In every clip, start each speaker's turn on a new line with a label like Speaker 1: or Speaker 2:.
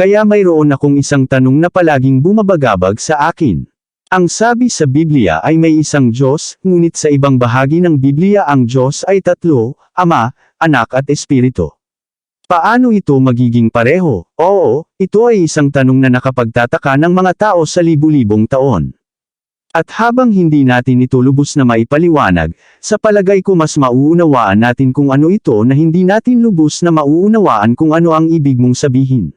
Speaker 1: Kaya mayroon akong isang tanong na palaging bumabagabag sa akin. Ang sabi sa Biblia ay may isang Diyos, ngunit sa ibang bahagi ng Biblia ang Diyos ay tatlo, Ama, Anak at Espiritu. Paano ito magiging pareho? Oo, ito ay isang tanong na nakapagtataka ng mga tao sa libu-libong taon. At habang hindi natin ito lubos na maipaliwanag, sa palagay ko mas mauunawaan natin kung ano ito na hindi natin lubos na mauunawaan kung ano ang ibig mong sabihin.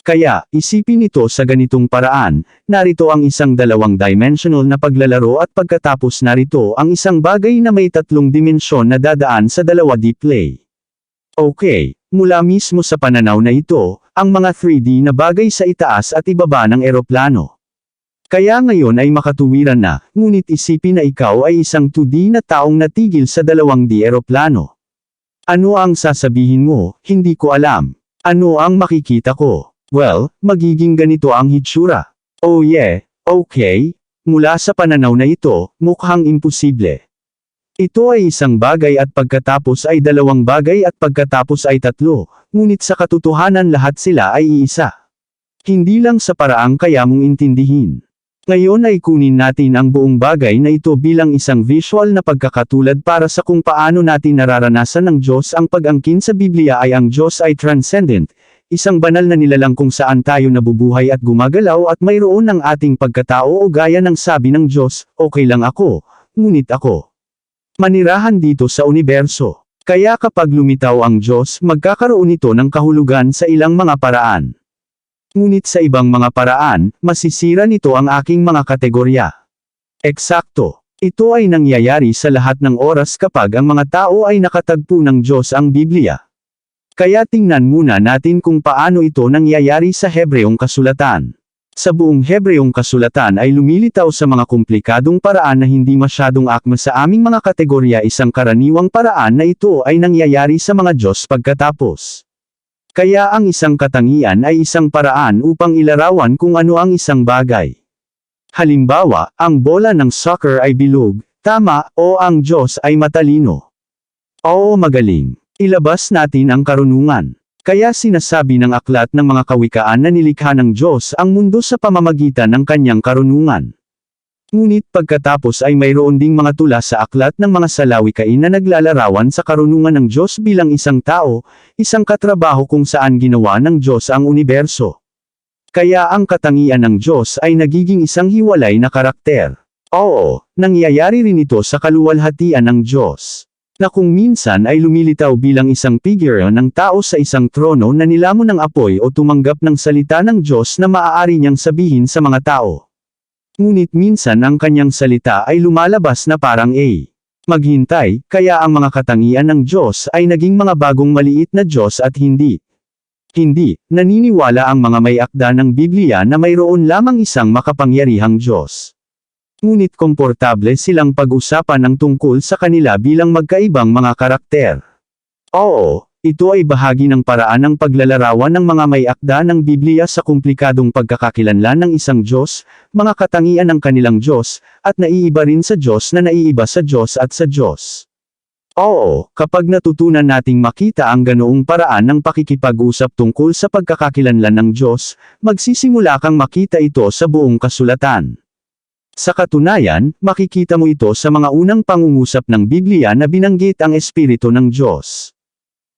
Speaker 1: Kaya, isipin ito sa ganitong paraan, narito ang isang dalawang-dimensional na paglalaro at pagkatapos narito ang isang bagay na may tatlong dimensyon na dadaan sa 2D play. Okay, mula mismo sa pananaw na ito, ang mga 3D na bagay sa itaas at ibaba ng eroplano. Kaya ngayon ay makatuwiran na, ngunit isipin na ikaw ay isang 2D na taong natigil sa 2D eroplano. Ano ang sasabihin mo? Hindi ko alam. Ano ang makikita ko? Well, magiging ganito ang hitsura. Oh yeah, okay. Mula sa pananaw na ito, mukhang imposible. Ito ay isang bagay at pagkatapos ay dalawang bagay at pagkatapos ay tatlo, ngunit sa katotohanan lahat sila ay iisa. Hindi lang sa paraang kaya mong intindihin. Ngayon ay kunin natin ang buong bagay na ito bilang isang visual na pagkakatulad para sa kung paano natin nararanasan ng Diyos ang pag-angkin sa Biblia ay ang Diyos ay transcendent. Isang banal na nilalang kung saan tayo nabubuhay at gumagalaw at mayroon ng ating pagkatao o gaya ng sabi ng Diyos, okay lang ako, ngunit ako. Manirahan dito sa universo. Kaya kapag lumitaw ang Diyos magkakaroon ito ng kahulugan sa ilang mga paraan. Ngunit sa ibang mga paraan, masisira nito ang aking mga kategorya. Eksakto. Ito ay nangyayari sa lahat ng oras kapag ang mga tao ay nakatagpo ng Diyos ang Biblia. Kaya tingnan muna natin kung paano ito nangyayari sa Hebreong kasulatan. Sa buong Hebreong kasulatan ay lumilitaw sa mga komplikadong paraan na hindi masyadong akma sa aming mga kategorya. Isang karaniwang paraan na ito ay nangyayari sa mga Diyos pagkatapos. Kaya ang isang katangian ay isang paraan upang ilarawan kung ano ang isang bagay. Halimbawa, ang bola ng soccer ay bilog, tama, o ang Diyos ay matalino. Oo, magaling. Ilabas natin ang karunungan. Kaya sinasabi ng aklat ng mga kawikaan na nilikha ng Diyos ang mundo sa pamamagitan ng kanyang karunungan. Ngunit pagkatapos ay mayroon ding mga tula sa aklat ng mga salawikain na naglalarawan sa karunungan ng Diyos bilang isang tao, isang katrabaho kung saan ginawa ng Diyos ang universo. Kaya ang katangian ng Diyos ay nagiging isang hiwalay na karakter. Oo, nangyayari rin ito sa kaluwalhatian ng Diyos. Na kung minsan ay lumilitaw bilang isang figure ng tao sa isang trono na nilamon ng apoy o tumanggap ng salita ng Diyos na maaari niyang sabihin sa mga tao. Ngunit minsan ang kanyang salita ay lumalabas na parang maghintay, kaya ang mga katangian ng Diyos ay naging mga bagong maliit na Diyos at hindi. Naniniwala ang mga may akda ng Biblia na mayroon lamang isang makapangyarihang Diyos. Ngunit komportable silang pag-usapan ng tungkol sa kanila bilang magkaibang mga karakter. Oo, ito ay bahagi ng paraan ng paglalarawan ng mga may akda ng Biblia sa komplikadong pagkakakilanlan ng isang Diyos, mga katangian ng kanilang Diyos, at naiiba rin sa Diyos na naiiba sa Diyos at sa Diyos. Oo, kapag natutunan nating makita ang ganoong paraan ng pakikipag-usap tungkol sa pagkakakilanlan ng Diyos, magsisimula kang makita ito sa buong kasulatan. Sa katunayan, makikita mo ito sa mga unang pangungusap ng Biblia na binanggit ang Espiritu ng Diyos.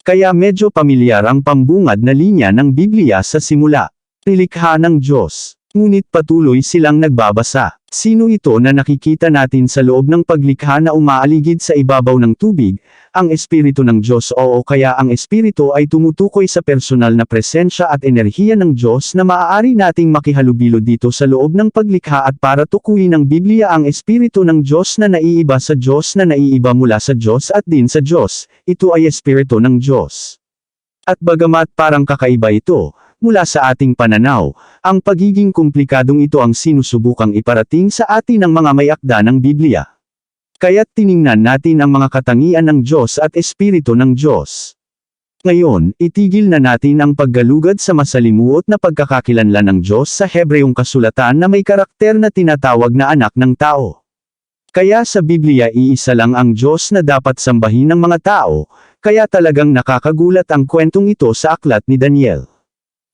Speaker 1: Kaya medyo pamilyar ang pambungad na linya ng Biblia sa simula. Nilikha ng Diyos. Ngunit patuloy silang nagbabasa. Sino ito na nakikita natin sa loob ng paglikha na umaaligid sa ibabaw ng tubig? Ang Espiritu ng Diyos. Oo, kaya ang Espiritu ay tumutukoy sa personal na presensya at enerhiya ng Diyos na maaari nating makihalubilo dito sa loob ng paglikha at para tukuyin ng Biblia ang Espiritu ng Diyos na naiiba sa Diyos na naiiba mula sa Diyos at din sa Diyos. Ito ay Espiritu ng Diyos. At bagamat parang kakaiba ito, mula sa ating pananaw, ang pagiging komplikadong ito ang sinusubukang iparating sa atin ng mga may akda ng Biblia. Kaya't tiningnan natin ang mga katangian ng Diyos at Espiritu ng Diyos. Ngayon, itigil na natin ang paggalugad sa masalimuot na pagkakakilanlan ng Diyos sa Hebreong kasulatan na may karakter na tinatawag na anak ng tao. Kaya sa Biblia iisa lang ang Diyos na dapat sambahin ng mga tao, kaya talagang nakakagulat ang kwentong ito sa aklat ni Daniel.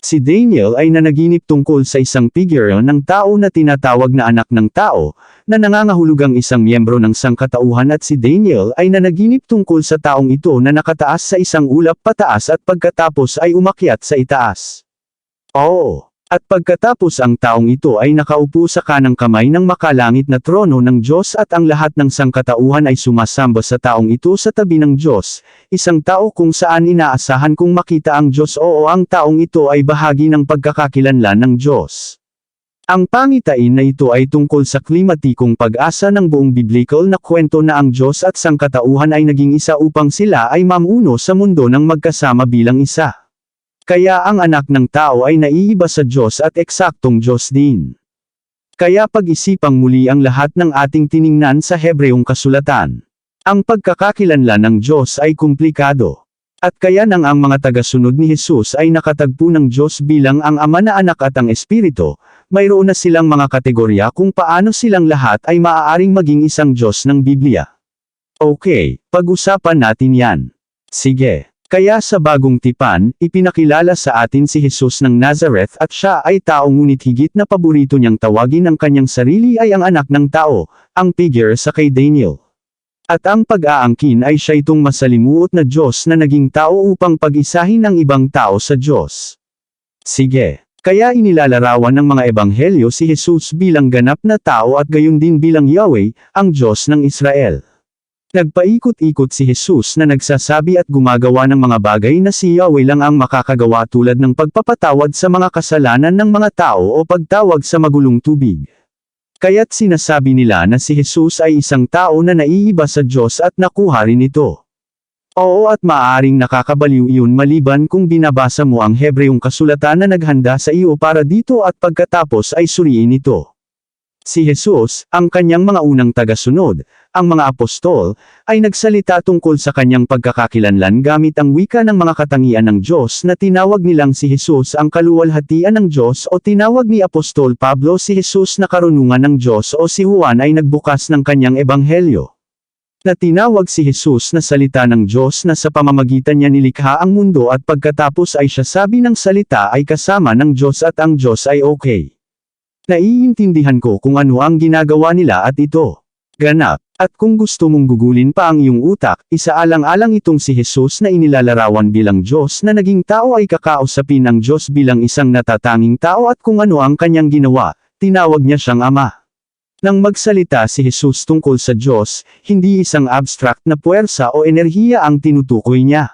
Speaker 1: Si Daniel ay nanaginip tungkol sa isang figure ng tao na tinatawag na anak ng tao, na nangangahulugang isang miyembro ng sangkatauhan, at si Daniel ay nanaginip tungkol sa taong ito na nakataas sa isang ulap pataas at pagkatapos ay umakyat sa itaas. Oo. At pagkatapos ang taong ito ay nakaupo sa kanang kamay ng makalangit na trono ng Diyos, at ang lahat ng sangkatauhan ay sumasamba sa taong ito sa tabi ng Diyos, isang tao kung saan inaasahan kong makita ang Diyos. Oo, ang taong ito ay bahagi ng pagkakakilanlan ng Diyos. Ang pangitain na ito ay tungkol sa klimatikong pag-asa ng buong biblical na kwento na ang Diyos at sangkatauhan ay naging isa upang sila ay mamuno sa mundo ng magkasama bilang isa. Kaya ang anak ng tao ay naiiba sa Diyos at eksaktong Diyos din. Kaya pag-isipang muli ang lahat ng ating tiningnan sa Hebreong kasulatan. Ang pagkakakilanlan ng Diyos ay komplikado. At kaya nang ang mga tagasunod ni Jesus ay nakatagpo ng Diyos bilang ang Ama na Anak at ang Espiritu, mayroon na silang mga kategorya kung paano silang lahat ay maaaring maging isang Diyos ng Biblia. Okay, pag-usapan natin yan. Sige. Kaya sa bagong tipan, ipinakilala sa atin si Jesus ng Nazareth, at siya ay tao, ngunit higit na paborito niyang tawagin ang kanyang sarili ay ang anak ng tao, ang figure sa kay Daniel. At ang pag-aangkin ay siya itong masalimuot na Diyos na naging tao upang pag-isahin ang ibang tao sa Diyos. Sige. Kaya inilalarawan ng mga ebanghelyo si Jesus bilang ganap na tao at gayon din bilang Yahweh, ang Diyos ng Israel. Nagpaikot-ikot si Jesus na nagsasabi at gumagawa ng mga bagay na si Yahweh lang ang makakagawa, tulad ng pagpapatawad sa mga kasalanan ng mga tao o pagtawag sa magulong tubig. Kaya't sinasabi nila na si Jesus ay isang tao na naiiba sa Diyos at nakuha rin ito. Oo, at maaaring nakakabaliw iyon maliban kung binabasa mo ang Hebreong kasulatan na naghanda sa iyo para dito, at pagkatapos ay suriin ito. Si Jesus, ang kanyang mga unang tagasunod, ang mga apostol, ay nagsalita tungkol sa kanyang pagkakakilanlan gamit ang wika ng mga katangian ng Diyos na tinawag nilang si Jesus ang kaluwalhatian ng Diyos, o tinawag ni Apostol Pablo si Jesus na karunungan ng Diyos, o si Juan ay nagbukas ng kanyang ebanghelyo na tinawag si Jesus na salita ng Diyos, na sa pamamagitan niya nilikha ang mundo, at pagkatapos ay siya sabi ng salita ay kasama ng Diyos at ang Diyos ay okay. Naiintindihan ko kung ano ang ginagawa nila at ito ganap. At kung gusto mong gugulin pa ang iyong utak, isaalang-alang itong si Jesus na inilalarawan bilang Diyos na naging tao ay kakausapin ang Diyos bilang isang natatanging tao, at kung ano ang kanyang ginawa, tinawag niya siyang Ama. Nang magsalita si Jesus tungkol sa Diyos, hindi isang abstract na puwersa o enerhiya ang tinutukoy niya.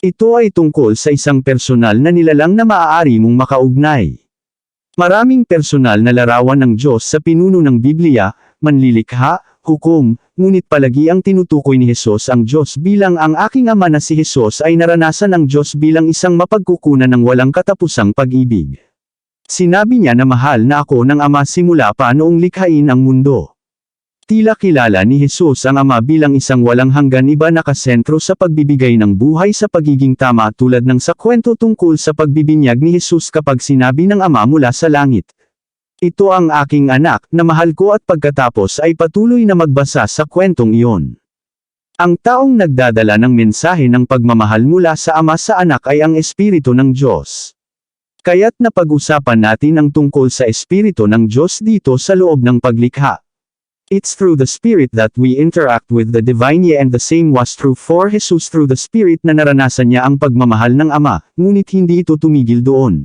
Speaker 1: Ito ay tungkol sa isang personal na nilalang na maaari mong makaugnay. Maraming personal na larawan ng Diyos sa pinuno ng Biblia, manlilikha, hukom, ngunit palagi ang tinutukoy ni Jesus ang Diyos bilang ang aking Ama, na si Jesus ay naranasan ng Diyos bilang isang mapagkukunan ng walang katapusang pag-ibig. Sinabi niya na mahal na ako ng Ama simula pa noong likhain ang mundo. Tila kilala ni Jesus ang Ama bilang isang walang hanggan, iba nakasentro sa pagbibigay ng buhay sa pagiging tama, tulad ng sa kwento tungkol sa pagbibinyag ni Jesus kapag sinabi ng Ama mula sa langit, "Ito ang aking anak, na mahal ko," at pagkatapos ay patuloy na magbasa sa kwentong iyon. Ang taong nagdadala ng mensahe ng pagmamahal mula sa Ama sa anak ay ang Espiritu ng Diyos. Kaya't napag-usapan natin ang tungkol sa Espiritu ng Diyos dito sa loob ng paglikha. It's through the Spirit that we interact with the divine, and the same was true for Jesus through the Spirit, na naranasan niya ang pagmamahal ng Ama, ngunit hindi ito tumigil doon.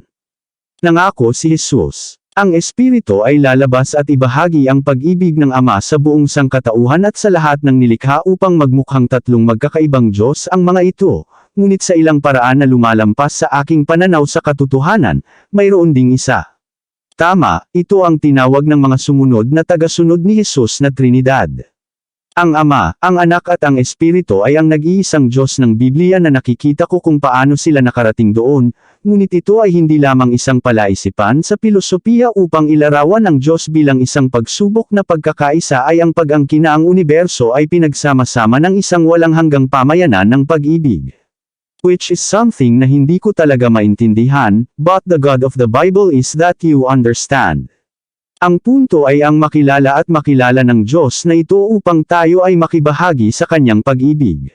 Speaker 1: Nangako si Jesus, ang Espiritu ay lalabas at ibahagi ang pag-ibig ng Ama sa buong sangkatauhan at sa lahat ng nilikha upang magmukhang tatlong magkakaibang Diyos ang mga ito, ngunit sa ilang paraan na lumalampas sa aking pananaw sa katotohanan, mayroon ding isa. Tama, ito ang tinawag ng mga sumunod na tagasunod ni Jesus na Trinidad. Ang Ama, ang Anak at ang Espiritu ay ang nag-iisang Diyos ng Biblia na nakikita ko kung paano sila nakarating doon, ngunit ito ay hindi lamang isang palaisipan sa pilosopiya upang ilarawan ang Diyos bilang isang pagsubok na pagkakaisa, ay ang pag-angkin na ang universo ay pinagsama-sama ng isang walang hanggang pamayanan ng pag-ibig. Which is something na hindi ko talaga maintindihan, but the God of the Bible is that you understand. Ang punto ay ang makilala at makilala ng Diyos na ito upang tayo ay makibahagi sa kanyang pag-ibig.